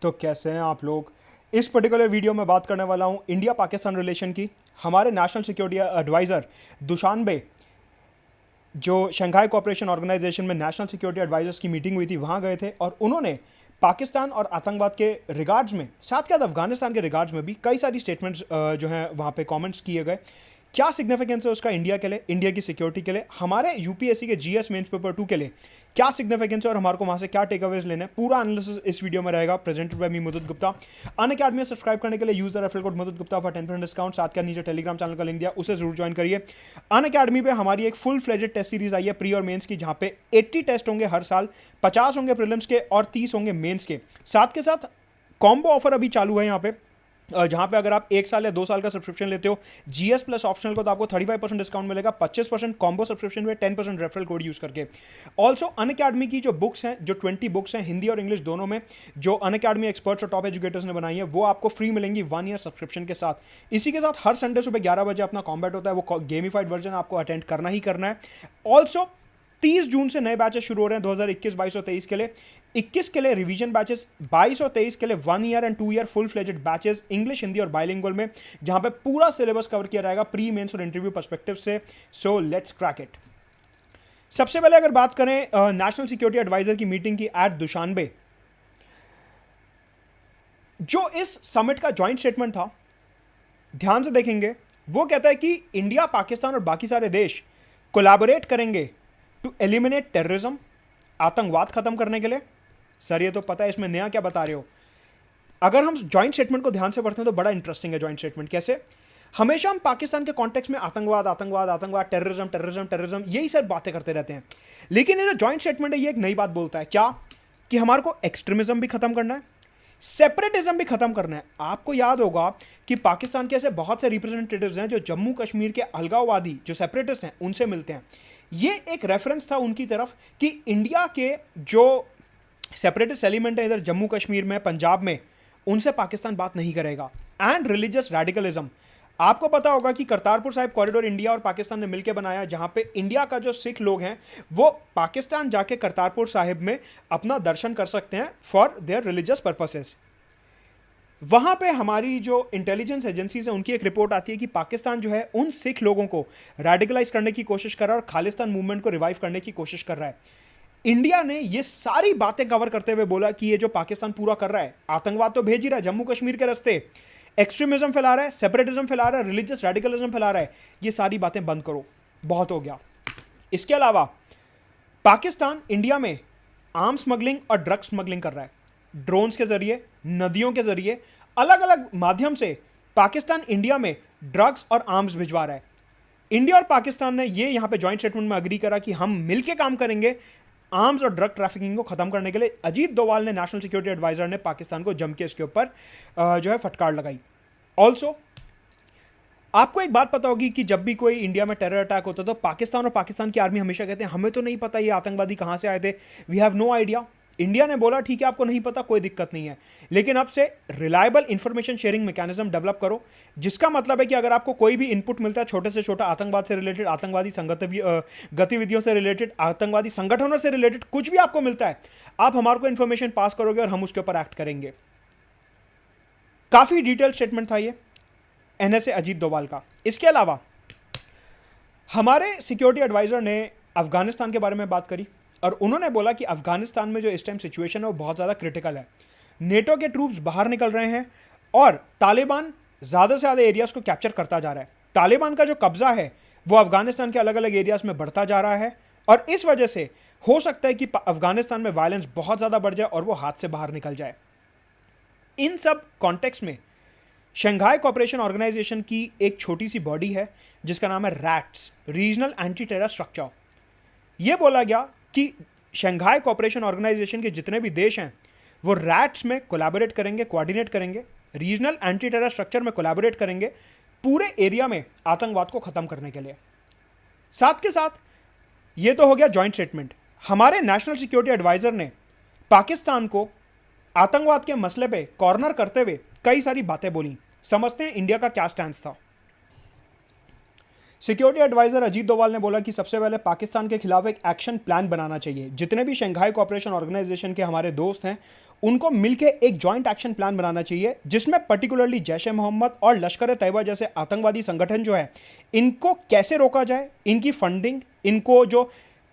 तो कैसे हैं आप लोग। इस पर्टिकुलर वीडियो में बात करने वाला हूं इंडिया पाकिस्तान रिलेशन की। हमारे नेशनल सिक्योरिटी एडवाइज़र दुशानबे, जो शंघाई कोऑपरेशन ऑर्गेनाइजेशन में नेशनल सिक्योरिटी एडवाइजर्स की मीटिंग हुई थी, वहां गए थे और उन्होंने पाकिस्तान और आतंकवाद के रिगार्ड्स में, साथ के साथ अफगानिस्तान के रिगार्ड्स में भी कई सारी स्टेटमेंट्स जो हैं वहां पे कमेंट्स किए गए। क्या सिग्निफिकेंस है उसका इंडिया के लिए, इंडिया की सिक्योरिटी के लिए, हमारे यूपीएससी के जीएस मेंस पेपर 2 के लिए क्या सिग्निफिकेंस है और हमारे को वहां से क्या टेक अवेज लेने हैं, पूरा एनालिसिस इस वीडियो में रहेगा। प्रेजेंटेड बाय मी मुदत गुप्ता। अन अकेडमी सब्सक्राइब करने के लिए यूज द रेफरल कोड मुदत गुप्ता फॉर 10% डिस्काउंट। साथ के नीचे टेलीग्राम चैनल का लिंक दिया, उसे जरूर ज्वाइन करिए। अन अकेडमी पे हमारी एक फुल फ्लेजेड टेस्ट सीरीज आई है प्री और मेंस की, जहां पे 80 टेस्ट होंगे हर साल, 50 होंगे प्रीलिम्स के और 30 होंगे मेंस के। साथ के साथ कॉम्बो ऑफर अभी चालू है यहाँ पे, जहां पे अगर आप 1 साल या 2 साल का सब्सक्रिप्शन लेते हो जीएस प्लस ऑप्शनल को, तो आपको 35% डिस्काउंट मिलेगा, 25% कॉम्बो सब्सक्रिप्शन में 10% रेफरल कोड यूज करके। ऑल्सो अन अकेडमी की जो बुक्स हैं, जो 20 बुक्स हैं हिंदी और इंग्लिश दोनों में, जो अन अकेडमी एक्सपर्ट्स और टॉप एजुकेटर्स ने बनाई है, वो आपको फ्री मिलेंगी 1 ईयर सब्सक्रिप्शन के साथ। इसी के साथ हर संडे सुबह 11 बजे अपना कॉम्बैट होता है, वो गेमिफाइड वर्जन आपको अटेंड करना ही करना है। ऑल्सो 30 जून से नए बैचेस शुरू हो रहे हैं 2021, 22 और 23 के लिए। 21 के लिए रिवीजन बैचेस, 22 और 23 के लिए 1 year and 2 year full fledged batches English, Hindi और बाइलिंगुअल में, जहां पे पूरा सिलेबस कवर किया जाएगा प्री मेंस और इंटरव्यू पर्सपेक्टिव से। So let's crack it. सबसे पहले अगर बात करें नेशनल सिक्योरिटी एडवाइजर की मीटिंग की एट दुशानबे, जो इस समिट का ज्वाइंट स्टेटमेंट था, ध्यान से देखेंगे, वो कहता है कि इंडिया, पाकिस्तान और बाकी सारे देश कोलैबोरेट करेंगे टू एलिमिनेट टेररिज्म, आतंकवाद खत्म करने के लिए। सर ये तो पता है, इसमें नया क्या बता रहे हो। अगर हम ज्वाइंट स्टेटमेंट को ध्यान से पढ़ते हैं तो बड़ा इंटरेस्टिंग है ज्वाइंट स्टेटमेंट। कैसे हमेशा हम पाकिस्तान के कॉन्टेक्स्ट में आतंकवाद आतंकवाद आतंकवाद, टेररिज्म टेररिज्म टेररिज्म, यही सब बातें करते रहते हैं। लेकिन ये जो ज्वाइंट स्टेटमेंट है, ये एक नई बात बोलता है। क्या? कि हमारे को एक्सट्रीमिज्म भी खत्म करना है, सेपरेटिज्म भी खत्म करना है। आपको याद होगा कि पाकिस्तान के ऐसे बहुत से रिप्रेजेंटेटिव्स हैं जो जम्मू कश्मीर के अलगाववादी जो सेपरेटिस्ट हैं उनसे मिलते हैं। ये एक रेफरेंस था उनकी तरफ कि इंडिया के जो सेपरेटिस्ट एलिमेंट है इधर जम्मू कश्मीर में, पंजाब में, उनसे पाकिस्तान बात नहीं करेगा। एंड रिलीजियस रेडिकलिज्म, आपको पता होगा कि करतारपुर साहिब कॉरिडोर इंडिया और पाकिस्तान ने मिलकर बनाया, जहां पे इंडिया का जो सिख लोग हैं वो पाकिस्तान जाके करतारपुर साहिब में अपना दर्शन कर सकते हैं फॉर देयर रिलीजियस पर्पसेस। वहां पे हमारी जो इंटेलिजेंस एजेंसीज है उनकी एक रिपोर्ट आती है कि पाकिस्तान जो है उन सिख लोगों को रेडिकलाइज करने की कोशिश कर रहा है और खालिस्तान मूवमेंट को रिवाइव करने की कोशिश कर रहा है। इंडिया ने ये सारी बातें कवर करते हुए बोला कि ये जो पाकिस्तान पूरा कर रहा है, आतंकवाद तो भेज ही रहा है जम्मू कश्मीर के रास्ते, एक्सट्रीमिज्म फैला रहा है, सेपरेटिज्म फैला रहा है, रिलीजियस रेडिकलिज्म फैला रहा है, ये सारी बातें बंद करो, बहुत हो गया। इसके अलावा पाकिस्तान इंडिया में आर्म स्मगलिंग और ड्रग स्मगलिंग कर रहा है, ड्रोन्स के जरिए, नदियों के जरिए, अलग अलग माध्यम से पाकिस्तान इंडिया में ड्रग्स और आर्म्स भिजवा रहा है। इंडिया और पाकिस्तान ने ये यहां पे जॉइंट स्टेटमेंट में अग्री करा कि हम मिलकर काम करेंगे आर्म्स और ड्रग ट्रैफिकिंग को खत्म करने के लिए। अजीत डोवाल ने, नेशनल सिक्योरिटी एडवाइजर ने, पाकिस्तान को जम के इसके ऊपर जो है फटकार लगाई। ऑल्सो आपको एक बात पता होगी कि जब भी कोई इंडिया में टेरर अटैक होता है तो पाकिस्तान और पाकिस्तान की आर्मी हमेशा कहते हैं हमें तो नहीं पता ये आतंकवादी कहां से आए थे, we have no idea. India ने बोला ठीक है आपको नहीं पता, कोई दिक्कत नहीं है, लेकिन अब से reliable information sharing mechanism develop करो, जिसका मतलब है कि अगर आपको कोई भी इनपुट मिलता है छोटे से छोटा, आतंकवाद से रिलेटेड, आतंकवादी गतिविधियों से रिलेटेड, आतंकवादी संगठनों से रिलेटेड, कुछ भी आपको मिलता है, आप हमारे को इंफॉर्मेशन पास करोगे और हम उसके ऊपर एक्ट करेंगे। काफी डिटेल स्टेटमेंट था ये एनएसए अजीत डोवाल का। इसके अलावा हमारे सिक्योरिटी एडवाइजर ने अफगानिस्तान के बारे में बात करी और उन्होंने बोला कि अफगानिस्तान में जो इस टाइम सिचुएशन है वो बहुत ज़्यादा क्रिटिकल है। नेटो के ट्रूप्स बाहर निकल रहे हैं और तालिबान ज़्यादा से ज़्यादा एरियाज़ को कैप्चर करता जा रहा है। तालिबान का जो कब्जा है वो अफगानिस्तान के अलग अलग एरियाज़ में बढ़ता जा रहा है और इस वजह से हो सकता है कि अफगानिस्तान में वायलेंस बहुत ज़्यादा बढ़ जाए और वो हाथ से बाहर निकल जाए। इन सब कॉन्टेक्स्ट में शंघाई कोऑपरेशन ऑर्गेनाइजेशन की एक छोटी सी बॉडी है जिसका नाम है rats, regional anti terror structure. यह बोला गया कि शंघाई कोऑपरेशन ऑर्गेनाइजेशन के जितने भी देश हैं वो रैट्स में कोलैबोरेट करेंगे, कोऑर्डिनेट करेंगे, रीजनल एंटी टेरर स्ट्रक्चर में कोलैबोरेट करेंगे पूरे एरिया में आतंकवाद को खत्म करने के लिए। साथ के साथ ये तो हो गया जॉइंट स्टेटमेंट। हमारे नेशनल सिक्योरिटी एडवाइजर ने पाकिस्तान को आतंकवाद के मसले पे कॉर्नर करते हुए कई सारी बातें बोली। समझते हैं इंडिया का क्या स्टैंड था। सिक्योरिटी एडवाइजर अजीत डोवाल ने बोला कि सबसे पहले पाकिस्तान के खिलाफ एक एक्शन प्लान बनाना चाहिए। जितने भी शंघाई कोऑपरेशन ऑर्गेनाइजेशन के हमारे दोस्त हैं उनको मिलकर एक जॉइंट एक्शन प्लान बनाना चाहिए, जिसमें पर्टिकुलरली जैश ए मोहम्मद और लश्कर ए तैयबा जैसे आतंकवादी संगठन जो है इनको कैसे रोका जाए, इनकी फंडिंग, इनको जो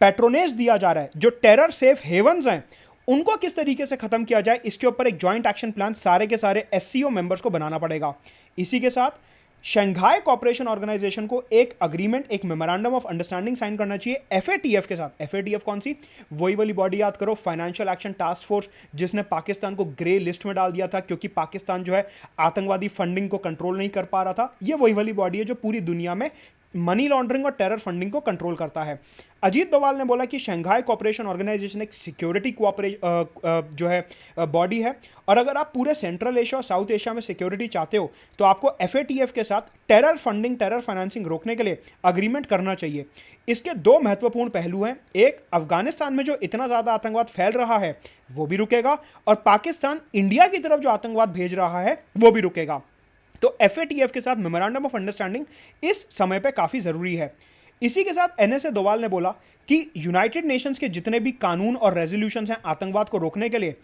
पैट्रोनेज दिया जा रहा है, जो टेरर सेफ हेवन्स हैं, उनको किस तरीके से खत्म किया जाए, इसके ऊपर एक जॉइंट एक्शन प्लान सारे के सारे एससीओ मेंबर्स को बनाना पड़ेगा। इसी के साथ शंघाई कोऑपरेशन ऑर्गेनाइजेशन को एक अग्रीमेंट, एक मेमोरेंडम ऑफ अंडरस्टैंडिंग साइन करना चाहिए एफएटीएफ के साथ। एफएटीएफ कौन सी? वही वाली बॉडी याद करो, फाइनेंशियल एक्शन टास्क फोर्स, जिसने पाकिस्तान को ग्रे लिस्ट में डाल दिया था क्योंकि पाकिस्तान जो है आतंकवादी फंडिंग को कंट्रोल नहीं कर पा रहा था। ये वही वाली बॉडी है जो पूरी दुनिया में मनी लॉन्ड्रिंग और टेरर फंडिंग को कंट्रोल करता है। अजीत डोवाल ने बोला कि शंघाई कोऑपरेशन ऑर्गेनाइजेशन एक सिक्योरिटी जो है बॉडी है, और अगर आप पूरे सेंट्रल एशिया और साउथ एशिया में सिक्योरिटी चाहते हो तो आपको एफएटीएफ के साथ टेरर फंडिंग, टेरर फाइनेंसिंग रोकने के लिए अग्रीमेंट करना चाहिए। इसके दो महत्वपूर्ण पहलू हैं। एक, अफगानिस्तान में जो इतना ज़्यादा आतंकवाद फैल रहा है वो भी रुकेगा, और पाकिस्तान इंडिया की तरफ जो आतंकवाद भेज रहा है वो भी रुकेगा। तो एफएटीएफ के साथ मेमोरेंडम ऑफ अंडरस्टैंडिंग इस समय पे काफ़ी ज़रूरी है। इसी के साथ एनएसए डोवाल ने बोला कि यूनाइटेड नेशंस के जितने भी कानून और रेजोल्यूशंस हैं आतंकवाद को रोकने के लिए,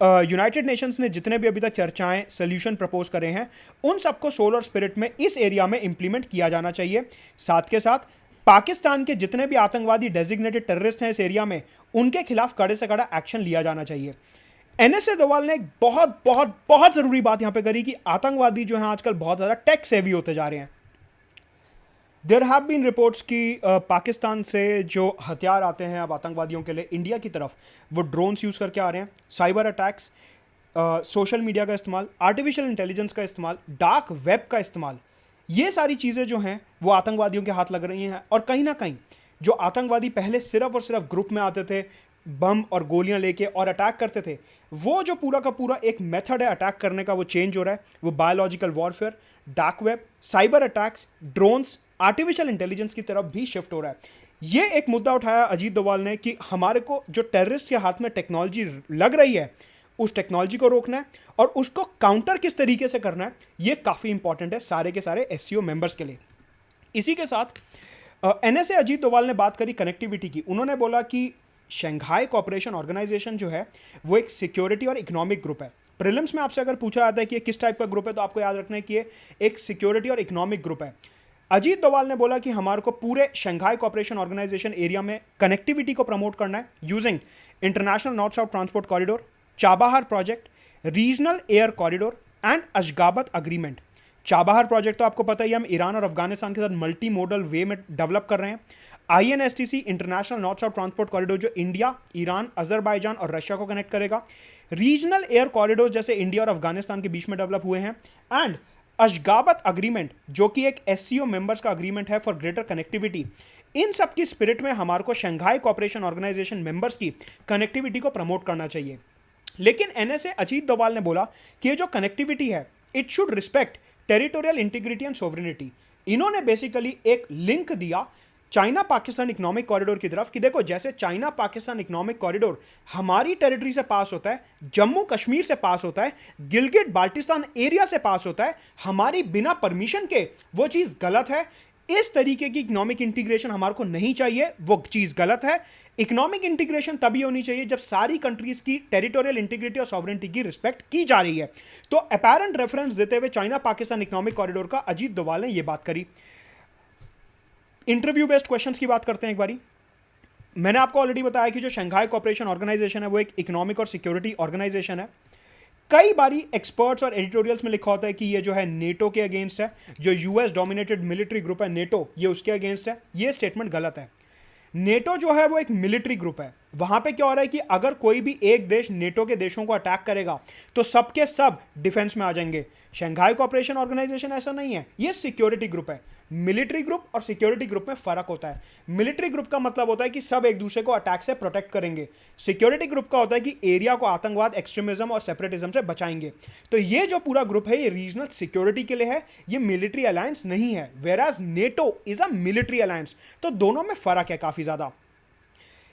यूनाइटेड नेशंस ने जितने भी अभी तक चर्चाएं, सोल्यूशन प्रपोज करे हैं, उन सबको सोल और स्पिरिट में इस एरिया में इंप्लीमेंट किया जाना चाहिए। साथ के साथ पाकिस्तान के जितने भी आतंकवादी डेजिग्नेटेड टेररिस्ट हैं इस एरिया में, उनके खिलाफ कड़े से कड़ा एक्शन लिया जाना चाहिए। एनएसए डोवाल ने एक बहुत बहुत बहुत ज़रूरी बात यहां पे करी कि आतंकवादी जो हैं आजकल बहुत ज़्यादा टेक सेवी होते जा रहे हैं। देयर हैव बीन रिपोर्ट्स कि पाकिस्तान से जो हथियार आते हैं अब आतंकवादियों के लिए इंडिया की तरफ, वो ड्रोन्स यूज़ करके आ रहे हैं, साइबर अटैक्स, सोशल मीडिया का इस्तेमाल, आर्टिफिशियल इंटेलिजेंस का इस्तेमाल, डार्क वेब का इस्तेमाल, ये सारी चीज़ें जो हैं वो आतंकवादियों के हाथ लग रही हैं। और कहीं ना कहीं जो आतंकवादी पहले सिर्फ और सिर्फ ग्रुप में आते थे, बम और गोलियां लेके और अटैक करते थे, वो जो पूरा का पूरा एक मेथड है अटैक करने का, वो चेंज हो रहा है। वो biological warfare, dark web, cyber attacks, drones, artificial intelligence की तरफ भी शिफ्ट हो रहा है। ये एक मुद्दा उठाया अजीत डोवाल ने कि हमारे को जो टेररिस्ट के हाथ में टेक्नोलॉजी लग रही है, उस टेक्नोलॉजी को रोकना है और उसको काउंटर किस तरीके से करना है, ये काफ़ी इंपॉर्टेंट है सारे के सारे एससीओ मेंबर्स के लिए। इसी के साथ एनएसए अजीत डोवाल ने बात करी कनेक्टिविटी की। उन्होंने बोला कि शंघाई कोऑपरेशन ऑर्गेनाइजेशन जो है वो एक सिक्योरिटी और इकोनॉमिक ग्रुप है। प्रीलिम्स में आपसे अगर पूछा जाता है कि ये किस टाइप का ग्रुप है, तो आपको याद रखना है कि ये एक सिक्योरिटी और इकोनॉमिक ग्रुप है। अजीत डोवाल ने बोला कि हमारे को पूरे शंघाई कोऑपरेशन ऑर्गेनाइजेशन एरिया में कनेक्टिविटी को प्रमोट करना है using international north south transport corridor, Chabahar project, regional air corridor and Ashgabat agreement. Chabahar project तो आपको पता ही, हम ईरान और अफगानिस्तान के साथ मल्टी मोडल वे में डेवलप कर रहे हैं। INSTC international north south transport corridor जो इंडिया, ईरान, अजरबैजान और रशिया को कनेक्ट करेगा। रीजनल एयर कॉरिडोर जैसे इंडिया और अफगानिस्तान के बीच में डेवलप हुए हैं। एंड अशगाबत अग्रीमेंट जो कि एक एससीओ मेंबर्स का अग्रीमेंट है फॉर ग्रेटर कनेक्टिविटी। इन सब की स्पिरिट में हमारे को शंघाई कोऑपरेशन ऑर्गेनाइजेशन मेंबर्स की कनेक्टिविटी को प्रमोट करना चाहिए। लेकिन एनएसए अजीत डोवाल ने बोला कि ये जो कनेक्टिविटी है it should respect territorial integrity and sovereignty. इन्होंने बेसिकली एक लिंक दिया चाइना पाकिस्तान इकोनॉमिक कॉरिडोर की तरफ कि देखो, जैसे चाइना पाकिस्तान इकोनॉमिक कॉरिडोर हमारी टेरिटरी से पास होता है, जम्मू कश्मीर से पास होता है, गिलगिट बाल्टिस्तान एरिया से पास होता है, हमारी बिना परमिशन के, वो चीज़ गलत है। इस तरीके की इकोनॉमिक इंटीग्रेशन हमारे को नहीं चाहिए, वो चीज़ गलत है। इकोनॉमिक इंटीग्रेशन तभी होनी चाहिए जब सारी कंट्रीज की टेरिटोरियल इंटीग्रिटी और सॉवरेनिटी की रिस्पेक्ट की जा रही है। तो अपैरेंट रेफरेंस देते हुए चाइना पाकिस्तान इकोनॉमिक कॉरिडोर का अजीत डोवाल ने यह बात करी। इंटरव्यू बेस्ड क्वेश्चंस की बात करते हैं एक बारी। मैंने आपको ऑलरेडी बताया कि जो शंघाई कोऑपरेशन ऑर्गेनाइजेशन है वो एक इकोनॉमिक और सिक्योरिटी ऑर्गेनाइजेशन है। कई बारी एक्सपर्ट्स और एडिटोरियल्स में लिखा होता है कि ये जो है नेटो के अगेंस्ट है, जो यूएस डोमिनेटेड मिलिट्री ग्रुप है नेटो, ये उसके अगेंस्ट है। ये स्टेटमेंट गलत है। नेटो जो है वो एक मिलिट्री ग्रुप है। वहां पे क्या हो रहा है कि अगर कोई भी एक देश नेटो के देशों को अटैक करेगा तो सबके सब डिफेंस में आ जाएंगे। शंघाई कोऑपरेशन ऑर्गेनाइजेशन ऐसा नहीं है, ये सिक्योरिटी ग्रुप है। मिलिट्री ग्रुप और सिक्योरिटी ग्रुप में फर्क होता है। मिलिट्री ग्रुप का मतलब होता है कि सब एक दूसरे को अटैक से प्रोटेक्ट करेंगे। सिक्योरिटी ग्रुप का होता है कि एरिया को आतंकवाद, एक्सट्रीमिज्म और सेपरेटिज्म से बचाएंगे। तो ये जो पूरा ग्रुप है ये रीजनल सिक्योरिटी के लिए है, ये मिलिट्री अलायंस नहीं है। Versus NATO is a military alliance. तो दोनों में फर्क है काफी ज्यादा।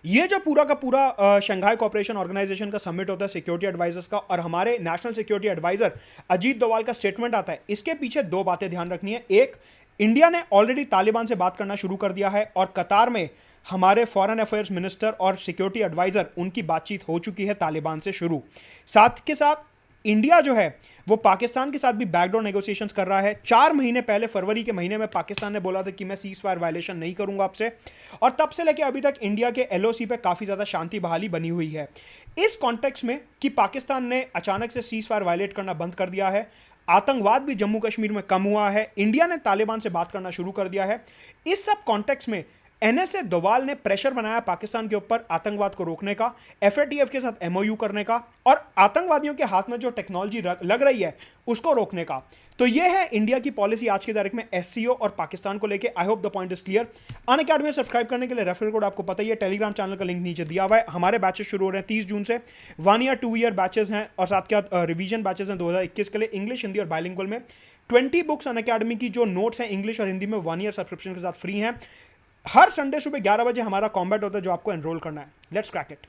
ये जो पूरा का पूरा शंघाई कोऑपरेशन ऑर्गेनाइजेशन का समिट होता है सिक्योरिटी एडवाइजर्स का, और हमारे national security adviser Ajit Doval का स्टेटमेंट आता है, इसके पीछे दो बातें ध्यान रखनी है। एक, इंडिया ने ऑलरेडी तालिबान से बात करना शुरू कर दिया है और कतार में हमारे फॉरेन अफेयर्स मिनिस्टर और सिक्योरिटी एडवाइजर उनकी बातचीत हो चुकी है तालिबान से शुरू। साथ के साथ इंडिया जो है वो पाकिस्तान के साथ भी बैकडोर नेगोशिएशंस कर रहा है। 4 महीने पहले फरवरी के महीने में पाकिस्तान ने बोला था कि मैं सीज फायर वायलेशन नहीं करूंगा आपसे, और तब से लेकर अभी तक इंडिया के एलओसी पे काफ़ी ज़्यादा शांति बहाली बनी हुई है। इस कॉन्टेक्स्ट में कि पाकिस्तान ने अचानक से सीज फायर वायलेट करना बंद कर दिया है, आतंकवाद भी जम्मू कश्मीर में कम हुआ है, इंडिया ने तालिबान से बात करना शुरू कर दिया है, इस सब कॉन्टेक्स्ट में एनएसए दोवाल ने प्रेशर बनाया पाकिस्तान के ऊपर आतंकवाद को रोकने का, एफएटीएफ के साथ एमओयू करने का और आतंकवादियों के हाथ में जो टेक्नोलॉजी लग रही है उसको रोकने का। तो ये है इंडिया की पॉलिसी आज की तारीख में एससीओ और पाकिस्तान को लेके। I hope the point is clear. Unacademy में सब्सक्राइब करने के लिए रेफरल कोड आपको पता ही है, टेलीग्राम चैनल का लिंक नीचे दिया हुआ है। हमारे बैचेस शुरू हो रहे हैं 30 जून से, 1 ईयर 2 ईयर बैचेस हैं और साथ के साथ रिवीजन बैचेस हैं 2021 के लिए, इंग्लिश हिंदी और बाइलिंगुअल में। 20 बुक्स अनअकैडमी की जो नोट्स हैं इंग्लिश और हिंदी में 1 ईयर सब्सक्रिप्शन के साथ फ्री हैं। हर संडे सुबह 11 बजे हमारा कॉम्बैट होता है जो आपको एनरोल करना है। Let's crack it.